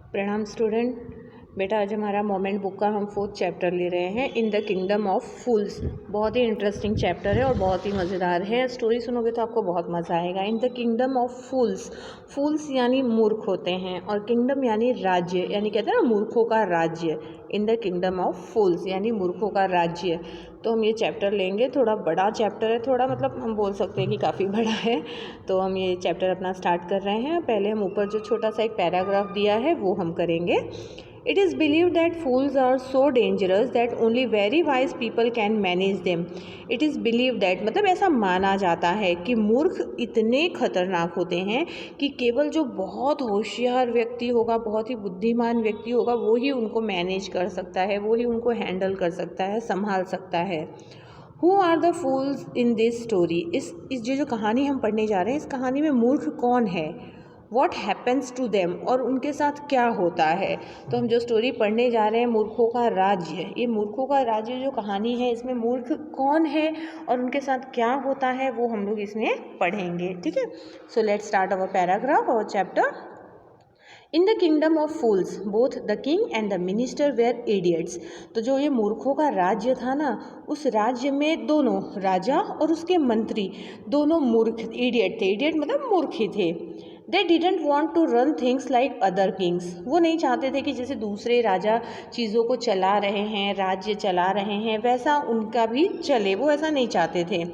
प्रणाम स्टूडेंट। बेटा आज हमारा मोमेंट बुक का हम 4th चैप्टर ले रहे हैं, इन द किंगडम ऑफ फूल्स। बहुत ही इंटरेस्टिंग चैप्टर है और बहुत ही मज़ेदार है। स्टोरी सुनोगे तो आपको बहुत मज़ा आएगा। इन द किंगडम ऑफ फूल्स, फूल्स यानी मूर्ख होते हैं और किंगडम यानी राज्य, यानी कहते हैं ना मूर्खों का राज्य। इन द किंगडम ऑफ फूल्स यानी मूर्खों का राज्य। तो हम ये चैप्टर लेंगे, थोड़ा बड़ा चैप्टर है, थोड़ा मतलब हम बोल सकते हैं कि काफ़ी बड़ा है। तो हम ये चैप्टर अपना स्टार्ट कर रहे हैं। पहले हम ऊपर जो छोटा सा एक पैराग्राफ दिया है वो हम करेंगे। It is believed that fools are so dangerous that only very wise people can manage them. It is believed that मतलब ऐसा माना जाता है कि मूर्ख इतने खतरनाक होते हैं कि केवल जो बहुत होशियार व्यक्ति होगा, बहुत ही बुद्धिमान व्यक्ति होगा, वो ही उनको मैनेज कर सकता है, वो ही उनको हैंडल कर सकता है, संभाल सकता है। Who are the fools in this story? इस जो कहानी हम पढ़ने जा रहे हैं, इस कहानी में मूर्ख कौन है? What happens to them? और उनके साथ क्या होता है? तो हम जो स्टोरी पढ़ने जा रहे हैं, मूर्खों का राज्य, ये मूर्खों का राज्य जो कहानी है, इसमें मूर्ख कौन है और उनके साथ क्या होता है वो हम लोग इसमें पढ़ेंगे। ठीक है, so let's start our paragraph और chapter. In the kingdom of fools both the king and the minister were idiots. तो जो ये मूर्खों का राज्य था ना, उस राज्य में दोनों राजा और उसके मंत्री दोनों मूर्ख, इडियट थे। इडियट मतलब मूर्ख ही थे। They didn't want to run things like other kings. वो नहीं चाहते थे कि जैसे दूसरे राजा चीज़ों को चला रहे हैं, राज्य चला रहे हैं, वैसा उनका भी चले, वो ऐसा नहीं चाहते थे।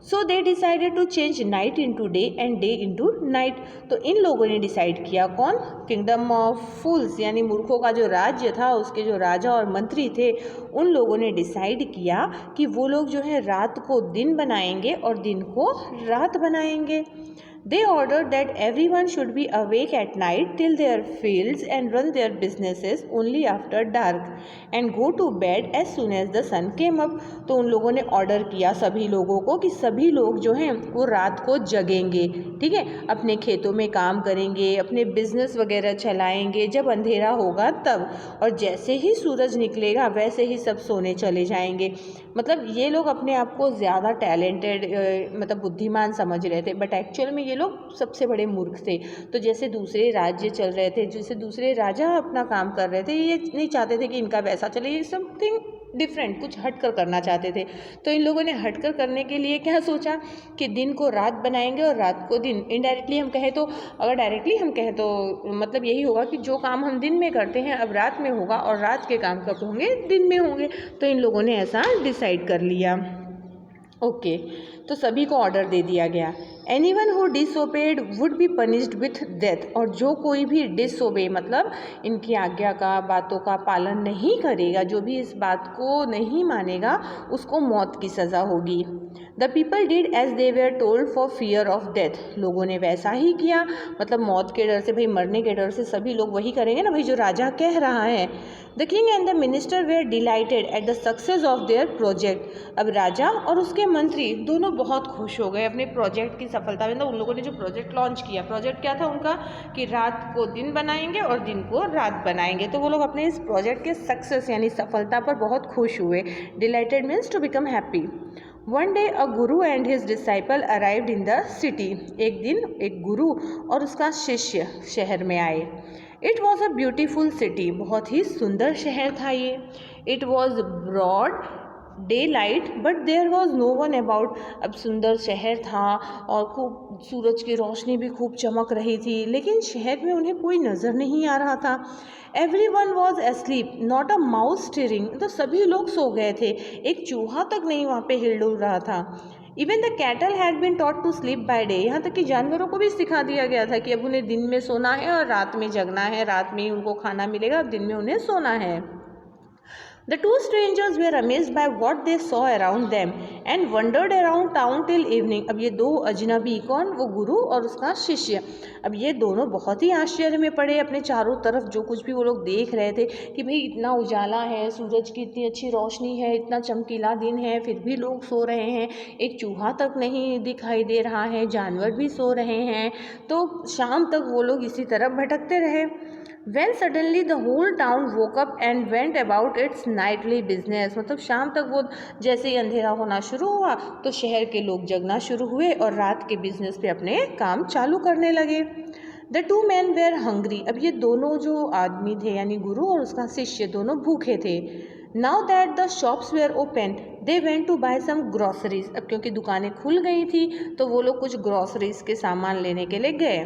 So they decided to change night into day and day into night. तो इन लोगों ने डिसाइड किया, कौन? किंगडम ऑफ फूल्स यानी मूर्खों का जो राज्य था, उसके जो राजा और मंत्री थे, उन लोगों ने डिसाइड किया कि वो लोग जो है रात को दिन बनाएंगे और दिन को रात बनाएंगे। They ordered that everyone should be awake at night till their fields and run their businesses only after dark and go to bed as soon as the sun came up. तो उन लोगों ने ऑर्डर किया सभी लोगों को कि सभी लोग जो हैं वो रात को जगेंगे, ठीक है, अपने खेतों में काम करेंगे, अपने बिजनेस वगैरह चलाएंगे जब अंधेरा होगा तब, और जैसे ही सूरज निकलेगा वैसे ही सब सोने चले जाएंगे। मतलब ये लोग अपने आप को ज़्यादा टैलेंटेड मतलब बुद्धिमान समझ रहे थे, बट एक्चुअल में ये लोग सबसे बड़े मूर्ख थे। तो जैसे दूसरे राज्य चल रहे थे, जैसे दूसरे राजा अपना काम कर रहे थे, ये नहीं चाहते थे कि इनका वैसा चले, ये समथिंग डिफरेंट, कुछ हटकर करना चाहते थे। तो इन लोगों ने हटकर करने के लिए क्या सोचा कि दिन को रात बनाएंगे और रात को दिन। इनडायरेक्टली हम कहें तो, अगर डायरेक्टली हम कहें तो मतलब यही होगा कि जो काम हम दिन में करते हैं अब रात में होगा और रात के काम कब होंगे? दिन में होंगे। तो इन लोगों ने ऐसा डिसाइड कर लिया। ओके, तो सभी को ऑर्डर दे दिया गया। Anyone who disobeyed would be punished with death. और जो कोई भी डिसओबे मतलब इनकी आज्ञा का, बातों का पालन नहीं करेगा, जो भी इस बात को नहीं मानेगा, उसको मौत की सज़ा होगी। The people did as they were told for fear of death. लोगों ने वैसा ही किया, मतलब मौत के डर से, भाई मरने के डर से सभी लोग वही करेंगे ना, भाई जो राजा कह रहा है। The king and the minister were delighted at the success of their project. अब राजा और उसके मंत्री दोनों बहुत खुश हो गए अपने प्रोजेक्ट की सफलता में। तो उन लोगों ने जो प्रोजेक्ट लॉन्च किया, प्रोजेक्ट क्या था उनका कि रात को दिन बनाएंगे और दिन को रात बनाएंगे। तो वो लोग अपने इस प्रोजेक्ट के सक्सेस यानी सफलता पर बहुत खुश हुए। Delighted means to become happy. One day a guru and his disciple arrived in the city. एक दिन एक गुरु और उसका शिष्य शहर में आए। It was a beautiful city. बहुत ही सुंदर शहर था ये। It was broad daylight but there was no one about. अब सुंदर शहर था और खूब सूरज की रोशनी भी खूब चमक रही थी, लेकिन शहर में उन्हें कोई नज़र नहीं आ रहा था। Every one was asleep not a mouse stirring. तो सभी लोग सो गए थे, एक चूहा तक नहीं वहाँ पे हिल डुल रहा था। Even the cattle had been taught to sleep by day. यहाँ तक कि जानवरों को भी सिखा दिया गया था कि अब उन्हें दिन में सोना है और रात में जगना है, रात में ही उनको खाना मिलेगा, अब दिन में उन्हें सोना है। The two strangers were amazed by what they saw around them and wandered around town till evening. अब ये दो अजनबी, कौन? वो गुरु और उसका शिष्य। अब ये दोनों बहुत ही आश्चर्य में पड़े, अपने चारों तरफ जो कुछ भी वो लोग देख रहे थे कि भाई इतना उजाला है, सूरज की इतनी अच्छी रोशनी है, इतना चमकीला दिन है, फिर भी लोग सो रहे हैं, एक चूहा तक नहीं दिखाई दे रहा है, जानवर भी सो रहे हैं। तो शाम तक वो लोग इसी तरह भटकते रहे। When suddenly the whole town woke up and went about its nightly business। मतलब शाम तक वो जैसे ही अंधेरा होना शुरू हुआ तो शहर के लोग जगना शुरू हुए और रात के बिजनेस पे अपने काम चालू करने लगे। The two man were hungry, अब ये दोनों जो आदमी थे यानी गुरु और उसका शिष्य दोनों भूखे थे। Now that the shops were open they went to buy some groceries, अब क्योंकि दुकानें खुल गई थी तो वो लोग कुछ ग्रॉसरीज के सामान लेने के लिए गए।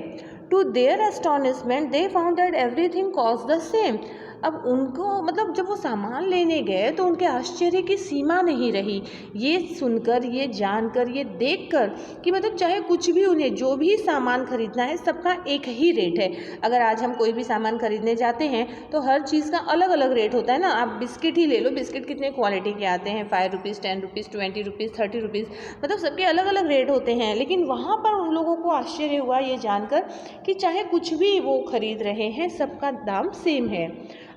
To their astonishment they found that everything cost the same, अब उनको मतलब जब वो सामान लेने गए तो उनके आश्चर्य की सीमा नहीं रही, ये सुनकर, ये जानकर, ये देखकर कि मतलब चाहे कुछ भी उन्हें जो भी सामान खरीदना है सबका एक ही रेट है। अगर आज हम कोई भी सामान खरीदने जाते हैं तो हर चीज़ का अलग अलग रेट होता है ना। आप बिस्किट ही ले लो, बिस्किट कितने क्वालिटी के आते हैं, 5 रुपीज़, 10 रुपीज़, 20 रुपीज़, 30 रुपीज़, मतलब सबके अलग अलग रेट होते हैं। लेकिन वहाँ पर उन लोगों को आश्चर्य हुआ ये जानकर कि चाहे कुछ भी वो खरीद रहे हैं सबका दाम सेम है।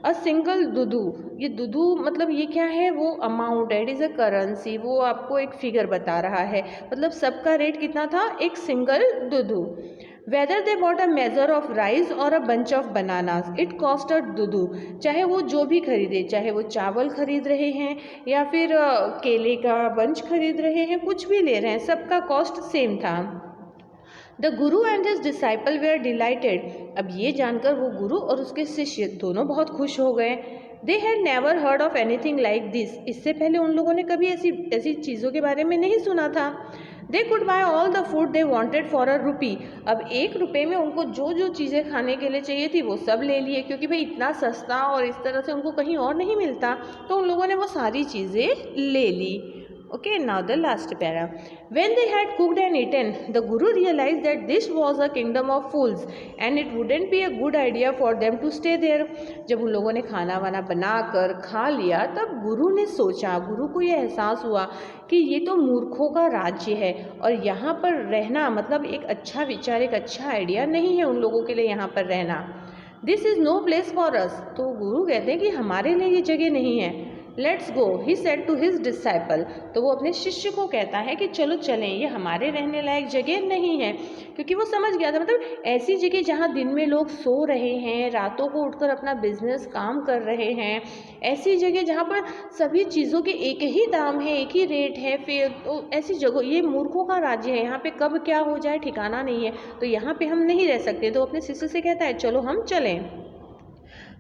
अ सिंगल दुदू, ये दुदू मतलब ये क्या है, वो अमाउंट है, इट इज़ अ करेंसी, वो आपको एक फिगर बता रहा है, मतलब सबका रेट कितना था, एक single duddu. Whether they bought a measure of rice और a bunch of bananas it cost a duddu, चाहे वो जो भी खरीदे, चाहे वो चावल खरीद रहे हैं या फिर केले का बंच खरीद रहे हैं, कुछ भी ले रहे हैं, सबका कॉस्ट सेम था। The guru and his disciple were delighted, अब ये जानकर वो गुरु और उसके शिष्य दोनों बहुत खुश हो गए। They had never heard of anything like this, इससे पहले उन लोगों ने कभी ऐसी ऐसी चीज़ों के बारे में नहीं सुना था। They could buy all the food they wanted for a rupee, अब 1 रुपये में उनको जो जो चीज़ें खाने के लिए चाहिए थी वो सब ले लिए, क्योंकि भाई इतना सस्ता और इस तरह से उनको कहीं और नहीं मिलता, तो उन लोगों ने वो सारी चीज़ें ले ली। Okay, now the last para. When they had cooked and eaten, the Guru realized that this was a kingdom of fools and it wouldn't be a good idea for them to stay there. जब उन लोगों ने खाना वाना बनाकर खा लिया तब गुरु ने सोचा, गुरु को ये एहसास हुआ कि ये तो मूर्खों का राज्य है और यहाँ पर रहना मतलब एक अच्छा विचार, एक अच्छा आइडिया नहीं है उन लोगों के लिए यहाँ पर रहना। This is no place for us, तो गुरु कहते हैं कि हमारे लिए ये जगह नहीं है। Let's go he said to his disciple, तो वो अपने शिष्य को कहता है कि चलो चलें, ये हमारे रहने लायक जगह नहीं है, क्योंकि वो समझ गया था मतलब ऐसी जगह जहाँ दिन में लोग सो रहे हैं, रातों को उठकर अपना बिजनेस काम कर रहे हैं, ऐसी जगह जहाँ पर सभी चीज़ों के एक ही दाम है, एक ही रेट है, फिर तो ऐसी जगह, ये मूर्खों का राज्य है, यहाँ पे कब क्या हो जाए ठिकाना नहीं है, तो यहाँ पे हम नहीं रह सकते। तो अपने शिष्य से कहता है चलो हम चलें।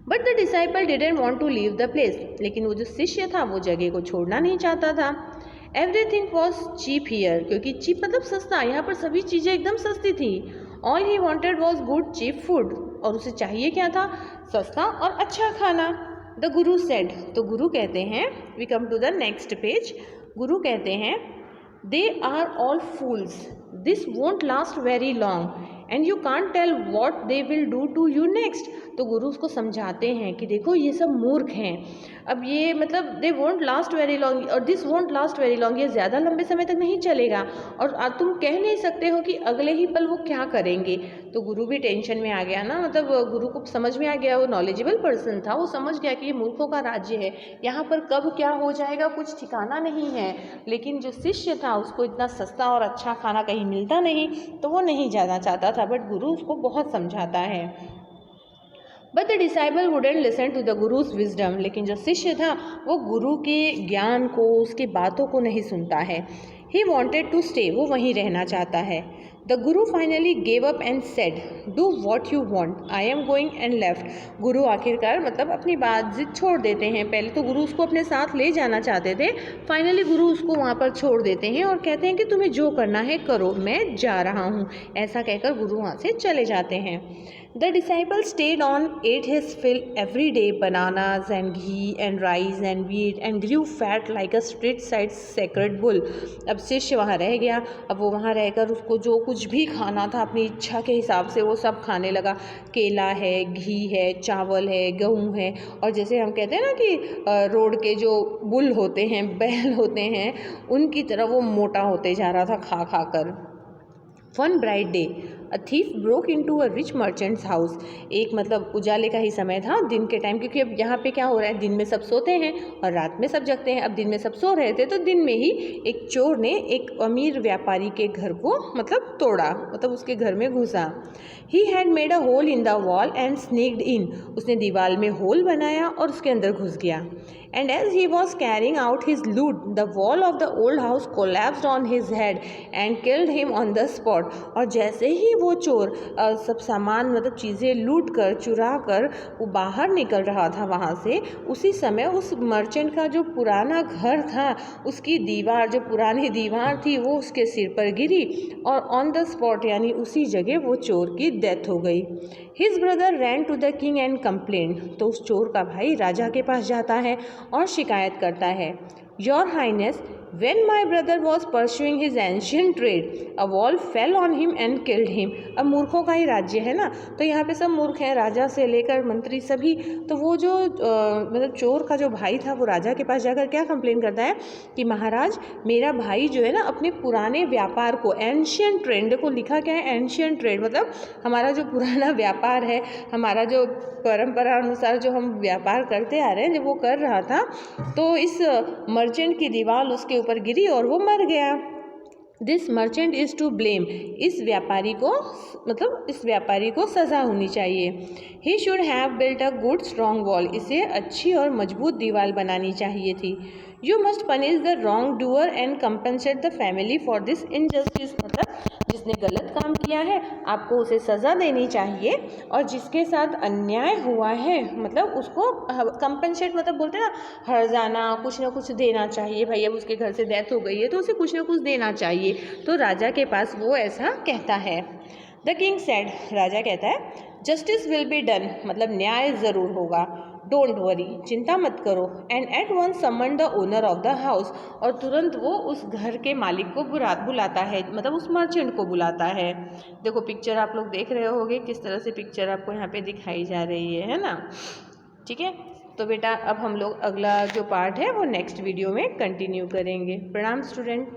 But the disciple didn't want to leave the place, लेकिन वो जो शिष्य था वो जगह को छोड़ना नहीं चाहता था। एवरीथिंग वॉज चीप हियर, क्योंकि चीप मतलब सस्ता, यहाँ पर सभी चीज़ें एकदम सस्ती थी। All he wanted was good cheap food, और उसे चाहिए क्या था, सस्ता और अच्छा खाना। द गुरु सेड, तो गुरु कहते हैं, we come to the next page, गुरु कहते हैं they are all fools, this won't last very long and you can't tell what they will do to you next. तो गुरु उसको समझाते हैं कि देखो ये सब मूर्ख हैं, अब ये मतलब they won't last very long और this won't last very long, ये ज़्यादा लंबे समय तक नहीं चलेगा और तुम कह नहीं सकते हो कि अगले ही पल वो क्या करेंगे। तो गुरु भी टेंशन में आ गया ना, मतलब गुरु को समझ में आ गया, वो नॉलेजेबल पर्सन था, वो समझ गया कि ये मूर्खों का राज्य है, यहाँ पर कब क्या हो जाएगा कुछ ठिकाना नहीं है। लेकिन जो शिष्य था उसको इतना सस्ता और अच्छा खाना कहीं मिलता नहीं, तो वो नहीं जाना चाहता था, बट गुरु उसको बहुत समझाता है। But the disciple wouldn't listen to the guru's wisdom, लेकिन जो शिष्य था वो गुरु के ज्ञान को, उसकी बातों को नहीं सुनता है। ही वॉन्टेड टू स्टे, वो वहीं रहना चाहता है। The Guru finally gave up and said do what you want, I am going and left. गुरु आखिरकार मतलब अपनी बात जिद छोड़ देते हैं। पहले तो गुरु उसको अपने साथ ले जाना चाहते थे, फाइनली गुरु उसको वहाँ पर छोड़ देते हैं और कहते हैं कि तुम्हें जो करना है करो, मैं जा रहा हूँ, ऐसा कहकर गुरु वहाँ से चले जाते हैं। The disciple stayed on, ate his fill every day, bananas and ghee and rice and wheat, and grew fat like a street-side sacred bull. अब शिष्य वहाँ रह गया, अब वो वहाँ रहकर उसको जो कुछ भी खाना था अपनी इच्छा के हिसाब से वो सब खाने लगा। केला है, घी है, चावल है, गेहूँ है, और जैसे हम कहते हैं ना कि रोड के जो बुल होते हैं, बैल होते हैं, उनकी तरह वो मोटा होते जा रहा था खा खा कर। One bright day a thief broke into a rich merchants house, एक मतलब उजाले का ही समय था, दिन के टाइम, क्योंकि अब यहाँ पे क्या हो रहा है, दिन में सब सोते हैं और रात में सब जगते हैं। अब दिन में सब सो रहे थे तो दिन में ही एक चोर ने एक अमीर व्यापारी के घर को मतलब तोड़ा, मतलब उसके घर में घुसा। He had made a hole in the wall and sneaked in, उसने दीवार में होल बनाया और उसके अंदर घुस गया। And as he was carrying out his loot the wall of the old house collapsed on his head and killed him on the spot. और जैसे ही वो चोर सब सामान मतलब चीज़ें लूट कर चुरा कर वो बाहर निकल रहा था वहाँ से, उसी समय उस मर्चेंट का जो पुराना घर था उसकी दीवार, जो पुरानी दीवार थी वो उसके सिर पर गिरी और ऑन द स्पॉट यानी उसी जगह वो चोर की डेथ हो गई। His brother ran to the king and complain. तो उस चोर का भाई राजा के पास जाता है और शिकायत करता है, your highness, when my brother was pursuing his ancient trade, a wall fell on him and killed him। अब मूर्खों का ही राज्य है ना, तो यहाँ पे सब मूर्ख हैं, राजा से लेकर मंत्री सभी। तो वो जो मतलब चोर का जो भाई था वो राजा के पास जाकर क्या कंप्लेन करता है कि महाराज मेरा भाई जो है ना अपने पुराने व्यापार को, एंशियंट ट्रेड को लिखा क्या है, एंशियंट ट्रेड मतलब हमारा जो पुराना व्यापार है, हमारा जो परंपरा अनुसार जो हम व्यापार करते आ रहे हैं, जब वो कर रहा था तो इस मर्चेंट की दीवार उसके ऊपर गिरी और वो मर गया। This merchant is to blame. इस व्यापारी को मतलब इस व्यापारी को सज़ा होनी चाहिए। He should have built a good strong wall. इसे अच्छी और मजबूत दीवार बनानी चाहिए थी। You must punish the wrong doer and compensate the family for this injustice. मतलब जिसने गलत काम किया है आपको उसे सज़ा देनी चाहिए और जिसके साथ अन्याय हुआ है मतलब उसको कंपनसेट मतलब बोलते हैं ना, हर्जाना, कुछ ना कुछ देना चाहिए। भाई अब उसके घर से डेथ हो गई है तो उसे कुछ ना कुछ देना चाहिए। तो राजा के पास वो ऐसा कहता है। द किंग सेड, राजा कहता है, जस्टिस विल बी डन, मतलब न्याय ज़रूर होगा। डोंट वरी, चिंता मत करो। And at once summon the owner of the house. और तुरंत वो उस घर के मालिक को बुलाता है, मतलब उस मर्चेंट को बुलाता है। देखो पिक्चर आप लोग देख रहे होगे किस तरह से पिक्चर आपको यहाँ पे दिखाई जा रही है ना। ठीक है, तो बेटा अब हम लोग अगला जो पार्ट है वो नेक्स्ट वीडियो में कंटिन्यू करेंगे। प्रणाम स्टूडेंट।